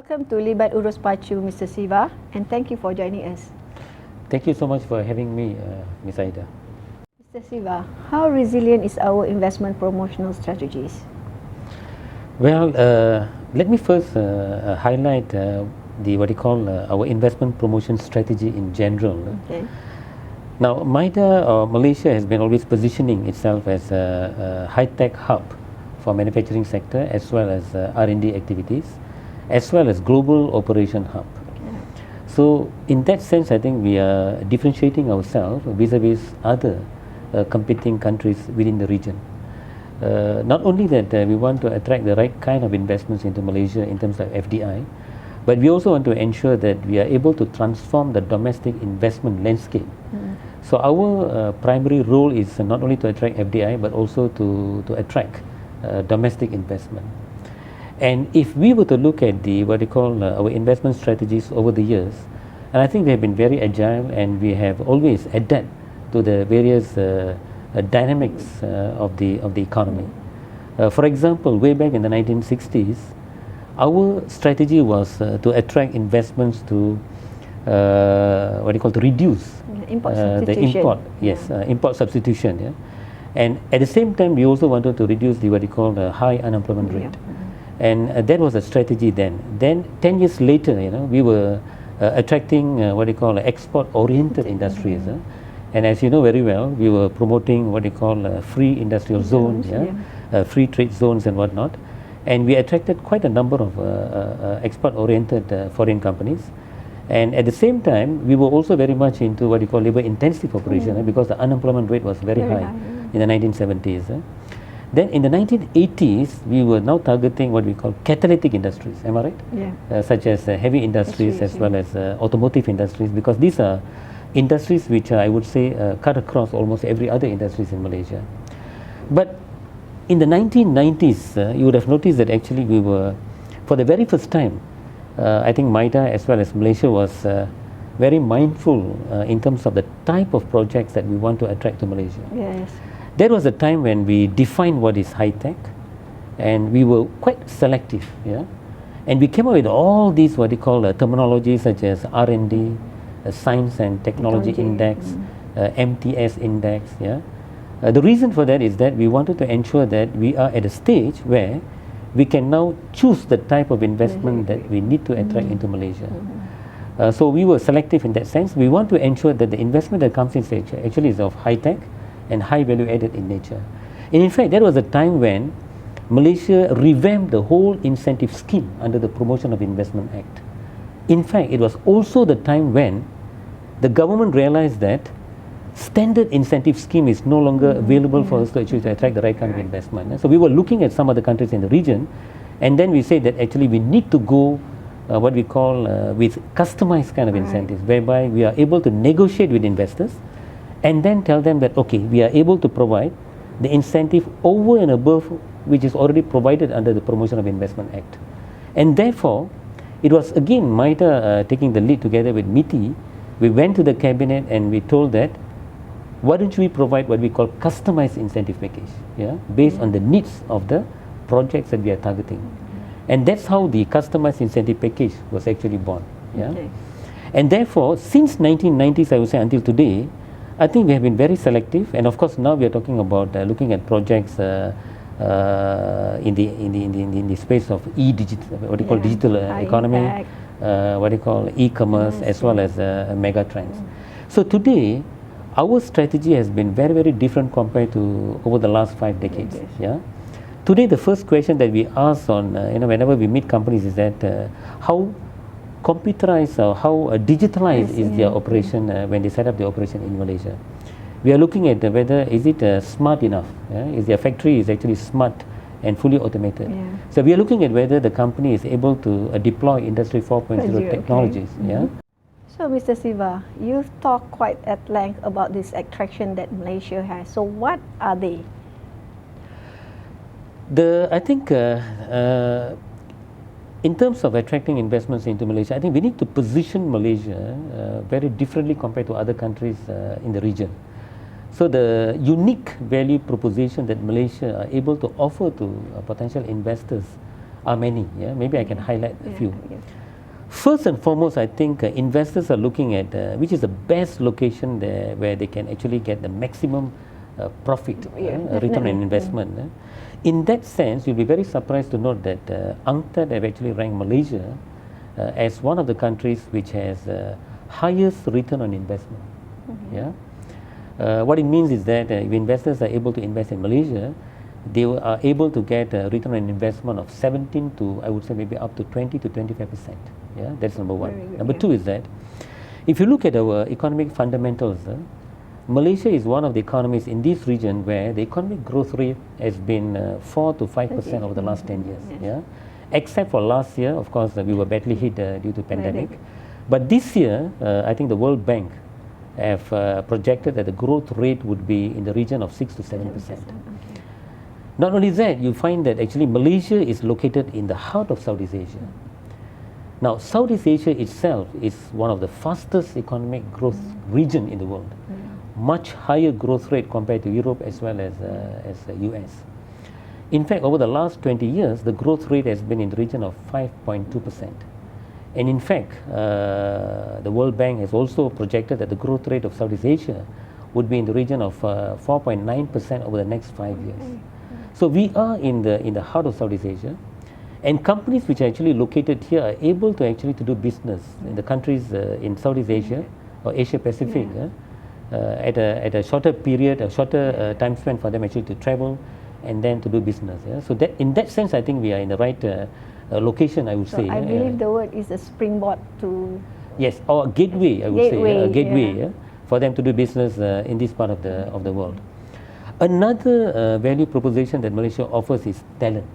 Welcome to Libat Urus PACU, Mr. Siva, and thank you for joining us. Thank you so much for having me, Ms. Aida. Mr. Siva, how resilient is our investment promotional strategies? Well, let me first highlight our investment promotion strategy in general. Okay. Now, MIDA or Malaysia has been always positioning itself as a high-tech hub for manufacturing sector as well as R&D activities, as well as global operation hub. Yeah. So, in that sense, I think we are differentiating ourselves vis-a-vis other competing countries within the region. Not only that we want to attract the right kind of investments into Malaysia in terms of FDI, but we also want to ensure that we are able to transform the domestic investment landscape. So our primary role is not only to attract FDI but also to attract domestic investment. And if we were to look at our investment strategies over the years, and I think we have been very agile and we have always adapted to the various dynamics of the economy. For example, way back in the 1960s, our strategy was to attract investments to to reduce Import the substitution. import substitution. Yeah? And at the same time, we also wanted to reduce the high unemployment rate. And that was a strategy then. Then 10 years later, we were attracting export-oriented industries. And as you know very well, we were promoting free industrial zones, free trade zones and whatnot. And we attracted quite a number of export-oriented foreign companies. And at the same time, we were also very much into labor-intensive operation because the unemployment rate was very high in the 1970s. Then in the 1980s, we were now targeting what we call catalytic industries, am I right? Yeah. Such as heavy industries as well as automotive industries, because these are industries which I would say cut across almost every other industries in Malaysia. But in the 1990s, you would have noticed that actually we were, for the very first time, I think MIDA as well as Malaysia was very mindful in terms of the type of projects that we want to attract to Malaysia. Yes. That was a time when we defined what is high-tech, and we were quite selective, and we came up with all these terminologies such as R&D, Science and Technology Index, MTS Index. The reason for that is that we wanted to ensure that we are at a stage where we can now choose the type of investment that we need to attract into Malaysia. So we were selective in that sense. We want to ensure that the investment that comes in actually is of high-tech and high value added in nature. And in fact, there was a time when Malaysia revamped the whole incentive scheme under the Promotion of Investment Act. In fact, it was also the time when the government realized that standard incentive scheme is no longer available for us to actually attract the right kind of investment. So we were looking at some other countries in the region, and then we said that actually we need to go with customized kind of incentives, whereby we are able to negotiate with investors and then tell them that, okay, we are able to provide the incentive over and above which is already provided under the Promotion of Investment Act. And therefore, it was again MIDA taking the lead together with MITI. We went to the cabinet and we told that, why don't we provide what we call customized incentive package, based on the needs of the projects that we are targeting. And that's how the customized incentive package was actually born. Okay. And therefore, since 1990s, I would say until today, I think we have been very selective, and of course now we are talking about looking at projects in the space of digital economy, e-commerce, as well as mega trends. So today, our strategy has been very, very different compared to over the last 5 decades. Today, the first question that we ask on whenever we meet companies is that how computerized or how digitalized is their operation when they set up the operation in Malaysia. We are looking at whether is it smart enough, is their factory is actually smart and fully automated. So we are looking at whether the company is able to deploy Industry 4.0 technologies. So Mr. Siva, you've talked quite at length about this attraction that Malaysia has. So what are they? I think in terms of attracting investments into Malaysia, I think we need to position Malaysia very differently compared to other countries in the region. So the unique value proposition that Malaysia are able to offer to potential investors are many. Yeah, maybe I can highlight a few. Yes. First and foremost, I think investors are looking at which is the best location there where they can actually get the maximum profit, return on investment. In that sense, you'll be very surprised to note that UNCTAD have actually ranked Malaysia as one of the countries which has highest return on investment. Yeah. What it means is that if investors are able to invest in Malaysia, they are able to get a return on investment of 17 to, I would say, maybe up to 20 to 25%. Yeah, that's number one. Very good, Number two is that if you look at our economic fundamentals, Malaysia is one of the economies in this region where the economic growth rate has been 4 to 5% over the last 10 years. Yeah, except for last year, of course, we were badly hit due to pandemic. But this year, I think the World Bank have projected that the growth rate would be in the region of 6 to 7%. Not only that, you find that actually Malaysia is located in the heart of Southeast Asia. Now, Southeast Asia itself is one of the fastest economic growth region in the world. Much higher growth rate compared to Europe as well as the US. In fact, over the last 20 years, the growth rate has been in the region of 5.2%. And in fact, the World Bank has also projected that the growth rate of Southeast Asia would be in the region of 4.9% over the next 5 years. So we are in the heart of Southeast Asia, and companies which are actually located here are able to actually to do business in the countries in Southeast Asia or Asia Pacific at a shorter period, a shorter time span for them actually to travel and then to do business. Yeah? So that in that sense, I think we are in the right location, I would say. I believe the word is a springboard to... Yes, or a gateway, I would say. A gateway yeah. For them to do business in this part of the world. Another value proposition that Malaysia offers is talent.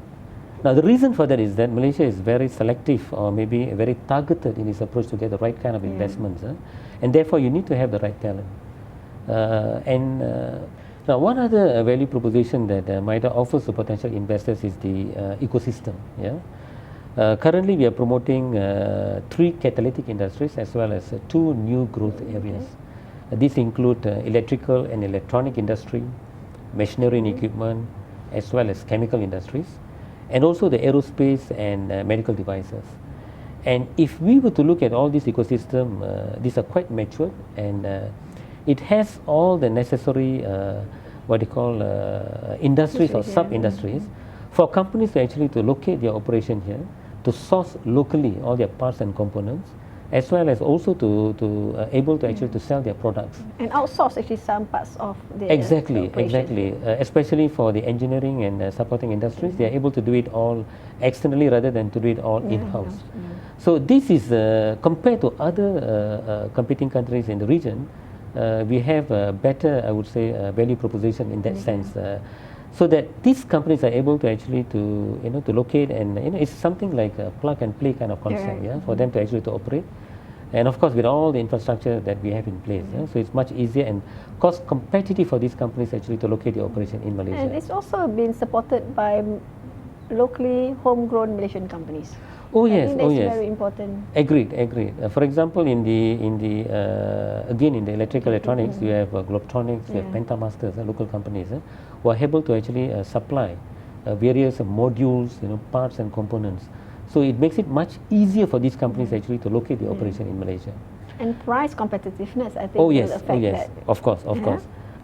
Now, the reason for that is that Malaysia is very selective or maybe very targeted in its approach to get the right kind of investments. And therefore, you need to have the right talent. Now, one other value proposition that MIDA offers to potential investors is the ecosystem. Yeah? Currently, we are promoting 3 catalytic industries as well as 2 new growth areas. These include electrical and electronic industry, machinery and equipment, as well as chemical industries, and also the aerospace and medical devices. And if we were to look at all these ecosystem, these are quite mature, and it has all the necessary what you call industries or sub-industries for companies to actually to locate their operation here, to source locally all their parts and components, as well as also to able to actually to sell their products. And outsource actually some parts of the Exactly. Especially for the engineering and supporting industries, they are able to do it all externally rather than to do it all in-house. So this is compared to other competing countries in the region, we have a better, I would say, value proposition in that sense. So that these companies are able to actually to locate, and it's something like a plug and play kind of concept, for them to actually to operate, and of course with all the infrastructure that we have in place, so it's much easier and cost competitive for these companies actually to locate their operation in Malaysia. And it's also been supported by locally homegrown Malaysian companies. Oh yes, I think that's very important. Agreed. For example, in the again in the electrical electronics, you have Globetronics, you have Pentamasters, local companies who are able to actually supply various modules, parts and components. So it makes it much easier for these companies actually to locate the operation in Malaysia. And price competitiveness, I think, will affect that. Of course.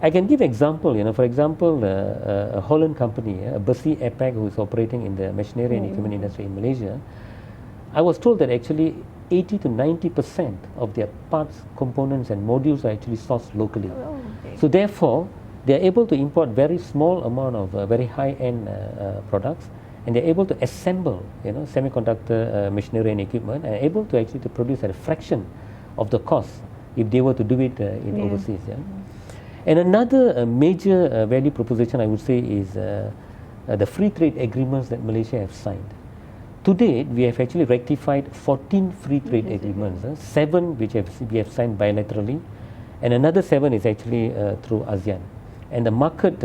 I can give example. For example, a Holland company, a Besi APAC, who is operating in the machinery and equipment industry in Malaysia. I was told that actually 80 to 90% of their parts, components and modules are actually sourced locally. So therefore, they are able to import very small amount of very high-end products, and they're able to assemble semiconductor machinery and equipment, and able to actually to produce at a fraction of the cost if they were to do it in overseas. And another major value proposition, I would say, is the free trade agreements that Malaysia have signed. To date, we have actually rectified 14 free trade agreements, 7 which we have signed bilaterally, and another 7 is actually through ASEAN. And the market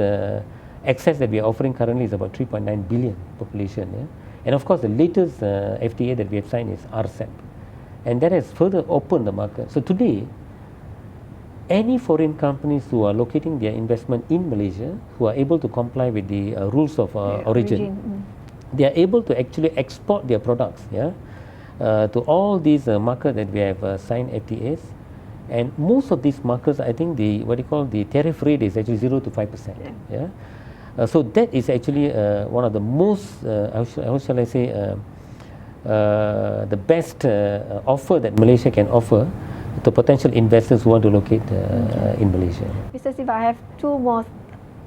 access that we are offering currently is about 3.9 billion population. And of course, the latest FTA that we have signed is RCEP, and that has further opened the market. So today, any foreign companies who are locating their investment in Malaysia, who are able to comply with the rules of origin, they are able to actually export their products, to all these markets that we have signed FTAs. And most of these markets, I think the tariff rate is actually 0 to 5%. So that is actually one of the most, how shall I say, the best offer that Malaysia can offer to potential investors who want to locate in Malaysia. Mr. Siva, I have two more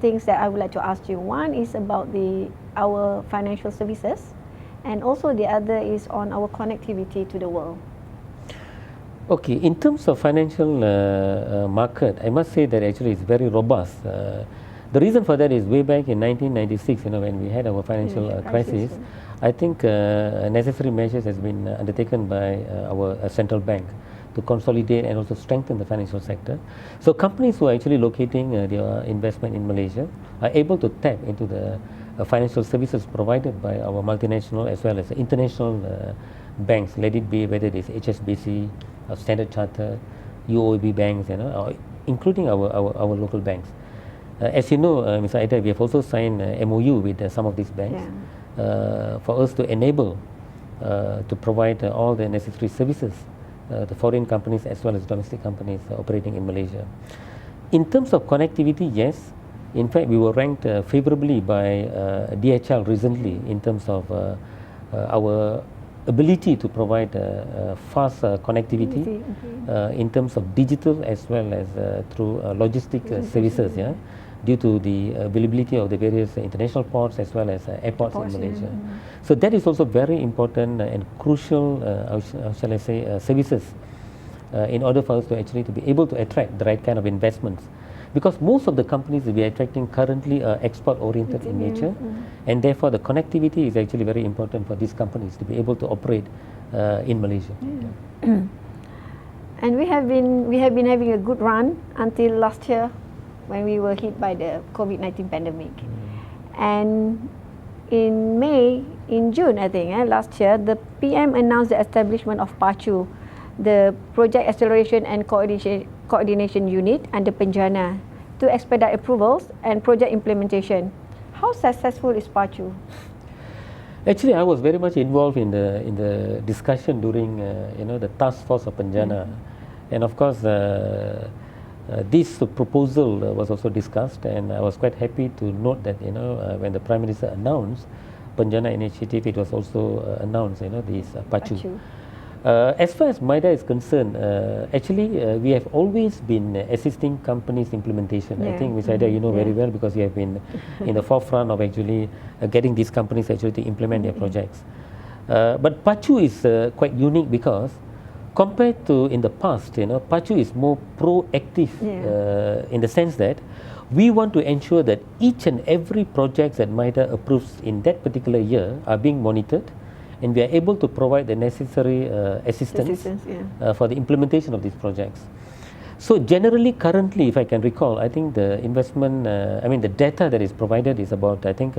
things that I would like to ask you. One is about our financial services, and also the other is on our connectivity to the world. Okay, in terms of financial market, I must say that actually it's very robust. The reason for that is way back in 1996, when we had our financial crisis, I think necessary measures has been undertaken by our central bank to consolidate and also strengthen the financial sector. So companies who are actually locating their investment in Malaysia are able to tap into the financial services provided by our multinational as well as international banks, let it be whether it is HSBC, Standard Chartered, UOB banks, including our local banks. As you know, Mr. Aida, we have also signed MOU with some of these banks for us to enable to provide all the necessary services to foreign companies as well as domestic companies operating in Malaysia. In terms of connectivity, yes. In fact, we were ranked favorably by DHL recently in terms of our ability to provide fast connectivity in terms of digital as well as through logistic services, due to the availability of the various international ports as well as airports in Malaysia. So that is also very important and crucial, how shall I say, services in order for us to actually to be able to attract the right kind of investments. Because most of the companies that we are attracting currently are export-oriented in nature, and therefore the connectivity is actually very important for these companies to be able to operate in Malaysia. And we have been having a good run until last year, when we were hit by the COVID-19 pandemic. And in June, I think, last year, the PM announced the establishment of PACU, the Project Acceleration and Coordination Unit under Penjana, to expedite approvals and project implementation. How successful is PACU? Actually, I was very much involved in the discussion during the task force of Penjana, and of course this proposal was also discussed, and I was quite happy to note that when the Prime Minister announced Penjana initiative, it was also announced this PACU. As far as MIDA is concerned, actually we have always been assisting companies' implementation. I think, Ms. Aida, you know very well, because you have been in the forefront of actually getting these companies actually to implement their projects. But PACU is quite unique because compared to in the past, PACU is more proactive in the sense that we want to ensure that each and every project that MIDA approves in that particular year are being monitored, and we are able to provide the necessary assistance for the implementation of these projects. So generally, currently, if I can recall, I think the investment, the data that is provided is about, I think,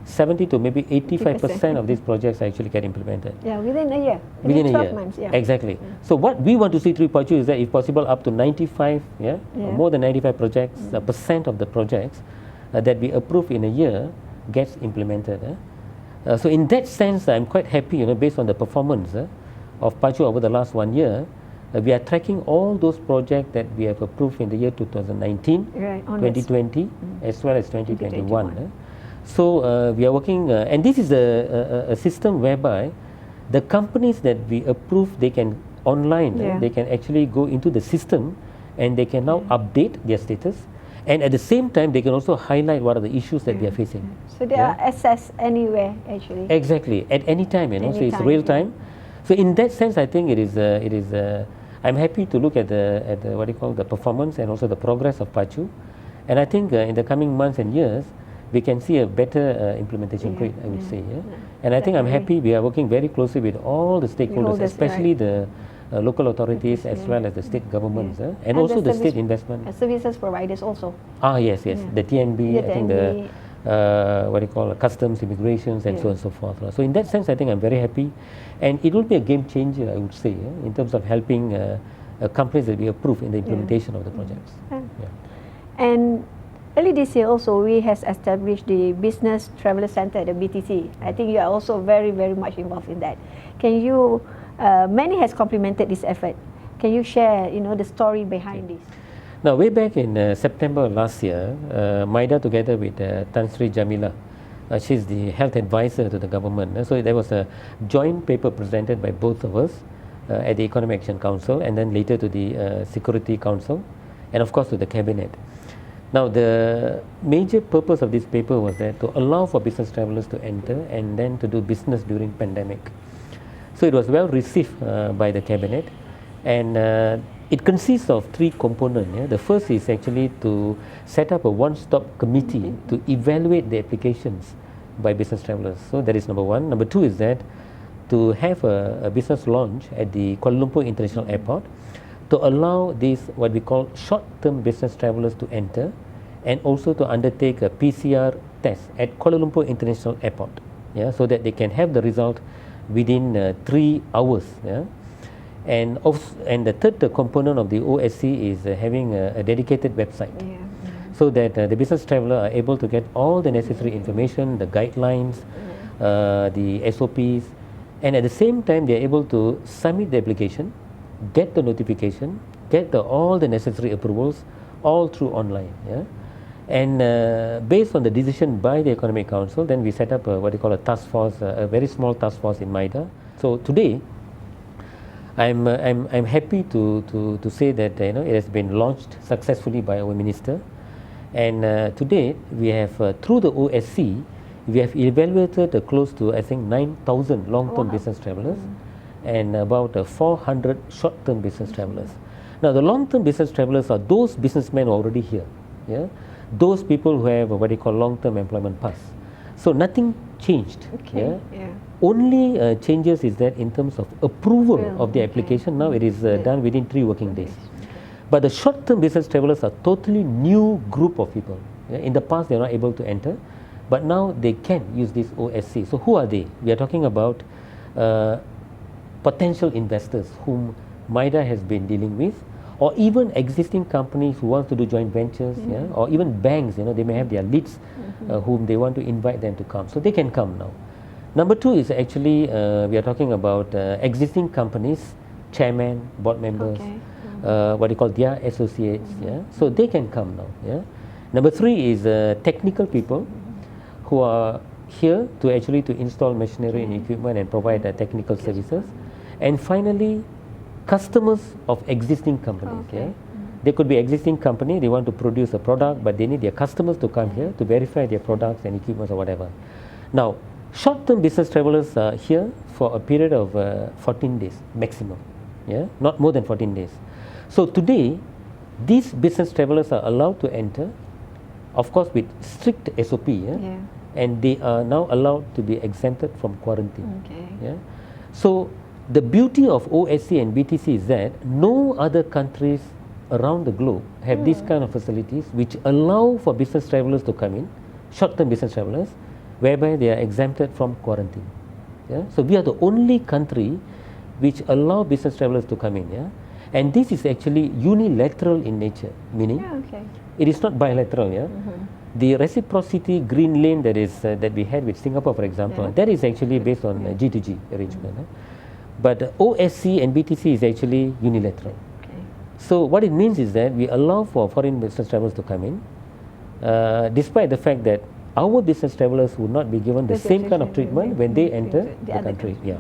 70 to maybe 85% of these projects actually get implemented. Yeah, within a year. Within 12 a year. months, Exactly. So what we want to see through PACU is that if possible up to 95, more than 95 projects, percent of the projects that we approve in a year gets implemented. So in that sense, I'm quite happy, based on the performance of PACU over the last 1 year. We are tracking all those projects that we have approved in the year 2019, 2020, as well as 2021. So we are working, and this is a system whereby the companies that we approve, they can online, they can actually go into the system and they can now update their status, and at the same time they can also highlight what are the issues that they are facing. So they are accessed anywhere actually. Exactly, at any time, so it's real time. So in that sense, I think it is. I'm happy to look at the performance and also the progress of PACU, and I think in the coming months and years, we can see a better implementation rate, I would say. And I think I'm happy we are working very closely with all the stakeholders, especially the local authorities as well as the state governments, and also the state investment. Services providers also. Yes. The TNB, I think the customs, immigrations, and so on and so forth. So in that sense, I think I'm very happy, and it will be a game changer, I would say, in terms of helping companies that we approve in the implementation of the projects. And Early this year also, we has established the Business Traveller Centre, the BTC. I think you are also very, very much involved in that. Can you, many has complimented this effort. Can you share, the story behind this? Now, way back in September last year, MIDA together with Tan Sri Jamila, she's the health advisor to the government. So there was a joint paper presented by both of us at the Economic Action Council, and then later to the Security Council, and of course to the Cabinet. Now, the major purpose of this paper was that to allow for business travellers to enter and then to do business during pandemic. So it was well received by the Cabinet, and it consists of three components. Yeah? The first is actually to set up a one-stop committee to evaluate the applications by business travellers. So that is number one. Number two is that to have a business launch at the Kuala Lumpur International Airport to allow these what we call short-term business travellers to enter, and also to undertake a PCR test at Kuala Lumpur International Airport, yeah, so that they can have the result within 3 hours. Yeah? And the third component of the OSC is having a dedicated website, so that the business traveller are able to get all the necessary information, the guidelines, the SOPs, and at the same time they are able to submit the application, get the notification, get all the necessary approvals, all through online. Yeah? And based on the decision by the Economic Council, then we set up what we call a task force, a very small task force in MIDA. So today, I'm happy to say that it has been launched successfully by our minister, and today we have through the OSC we have evaluated close to I think 9,000 long-term business travellers and about 400 short-term business travellers. Now the long-term business travellers are those businessmen already here, yeah, those people who have what they call long-term employment pass. So nothing changed. Okay. Yeah? Only changes is that in terms of approval of the application, now it is done within 3 working days. But the short-term business travellers are totally new group of people. Yeah? In the past, they are not able to enter, but now they can use this OSC. So who are they? We are talking about potential investors whom MIDA has been dealing with, or even existing companies who want to do joint ventures, yeah? Or even banks. They may have their leads whom they want to invite them to come. So they can come now. Number two is actually we are talking about existing companies, chairman, board members, what they call their associates. Yeah? So they can come now. Yeah? Number three is technical people who are here to actually to install machinery and equipment and provide technical services. And finally, customers of existing companies. Yeah? They could be existing company, they want to produce a product, but they need their customers to come here to verify their products and equipment or whatever. Now, short-term business travellers are here for a period of 14 days maximum, yeah, not more than 14 days. So today, these business travellers are allowed to enter, of course with strict SOP, and they are now allowed to be exempted from quarantine. Yeah? So the beauty of OSC and BTC is that no other countries around the globe have these kind of facilities which allow for business travellers to come in, short-term business travellers, whereby they are exempted from quarantine. Yeah? So we are the only country which allow business travellers to come in. Yeah? And this is actually unilateral in nature, meaning it is not bilateral. Yeah? The reciprocity green lane that is that we had with Singapore, for example, that is actually based on G2G arrangement. But OSC and BTC is actually unilateral. So what it means is that we allow for foreign business travellers to come in, despite the fact that our business travellers would not be given the same kind of treatment when they enter the country. Yeah.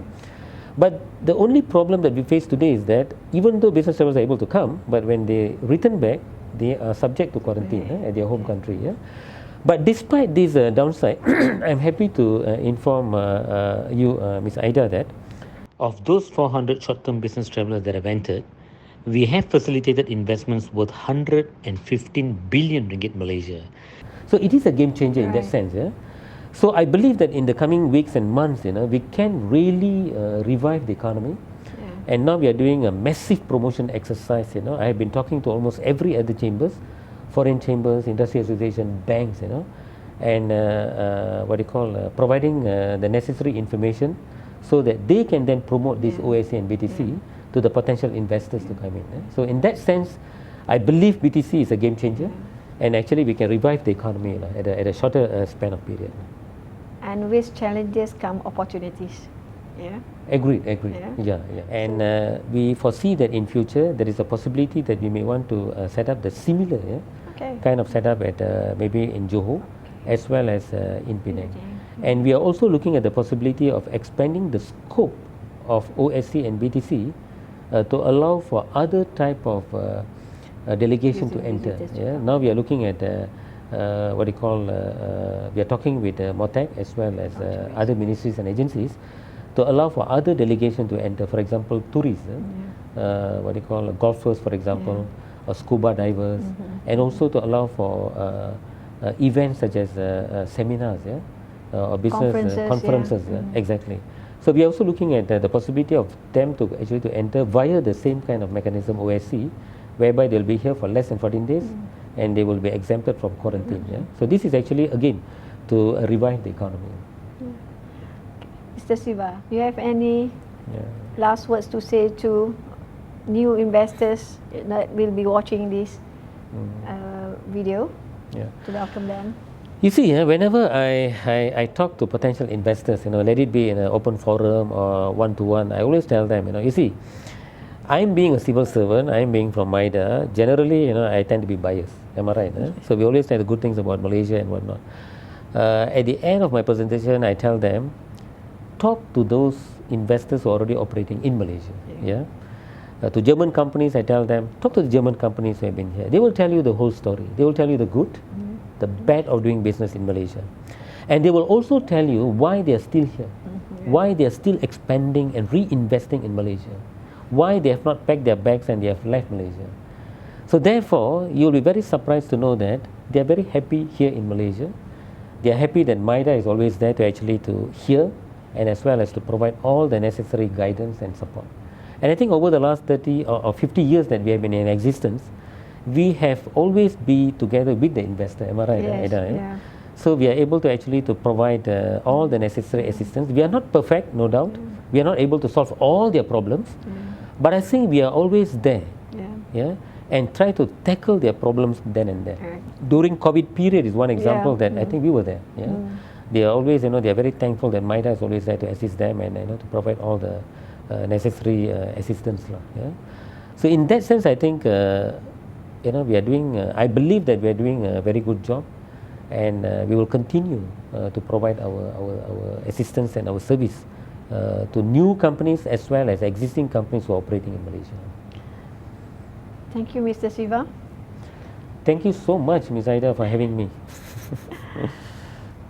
But the only problem that we face today is that even though business travellers are able to come, but when they return back, they are subject to quarantine at their home country. Yeah? But despite this downside, I'm happy to inform you, Ms. Aida, that of those 400 short-term business travellers that have entered, we have facilitated investments worth 115 billion ringgit Malaysia. So it is a game changer in that sense. Yeah? So I believe that in the coming weeks and months, we can really revive the economy. And now we are doing a massive promotion exercise. I have been talking to almost every other chambers, foreign chambers, industry association, banks, and providing the necessary information so that they can then promote this OSC and BTC to the potential investors to come in. So in that sense, I believe BTC is a game changer. and actually we can revive the economy at a shorter span of period. And with challenges come opportunities. Yeah. Agreed. Yeah. And we foresee that in future there is a possibility that we may want to set up the similar kind of setup at maybe in Johor as well as in Penang. And we are also looking at the possibility of expanding the scope of OSC and BTC to allow for other type of delegation to enter. Yeah? Now we are looking at what we call, we are talking with MOTEC as well as other ministries and agencies to allow for other delegation to enter. For example, tourism, what we call golfers, for example, or scuba divers, and also to allow for events such as seminars, or business conferences. Exactly. So we are also looking at the possibility of them to actually to enter via the same kind of mechanism OSC, whereby they'll be here for less than 14 days, and they will be exempted from quarantine. So this is actually again to revive the economy. Mr. Siva, do you have any last words to say to new investors that will be watching this video to welcome them? You see, whenever I talk to potential investors, let it be in an open forum or one-to-one, I always tell them, you see, I'm being a civil servant, I'm being from MIDA, generally, I tend to be biased, am I right? So we always say the good things about Malaysia and whatnot. At the end of my presentation, I tell them, talk to those investors who are already operating in Malaysia. To German companies, I tell them, talk to the German companies who have been here. They will tell you the whole story. They will tell you the good, the bad of doing business in Malaysia. And they will also tell you why they are still here, why they are still expanding and reinvesting in Malaysia, why they have not packed their bags and they have left Malaysia. So therefore, you will be very surprised to know that they are very happy here in Malaysia. They are happy that MIDA is always there to actually to hear and as well as to provide all the necessary guidance and support. And I think over the last 30 or 50 years that we have been in existence, we have always been together with the investor, am I right? Yes, So we are able to actually to provide all the necessary assistance. We are not perfect, no doubt. We are not able to solve all their problems, but I think we are always there, and try to tackle their problems then and there. During COVID period is one example that I think we were there. They are always, they are very thankful that MIDA is always there to assist them and to provide all the necessary assistance. So in that sense, I think we are doing. I believe that we are doing a very good job, and we will continue to provide our assistance and our service to new companies as well as existing companies who are operating in Malaysia. Thank you, Mr. Siva. Thank you so much, Ms. Aida, for having me.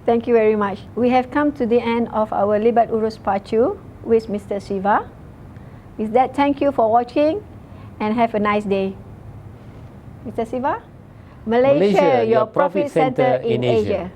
Thank you very much. We have come to the end of our Libat Urus PACU with Mr. Siva. With that, thank you for watching and have a nice day. Mr. Siva? Malaysia, your profit center in Asia.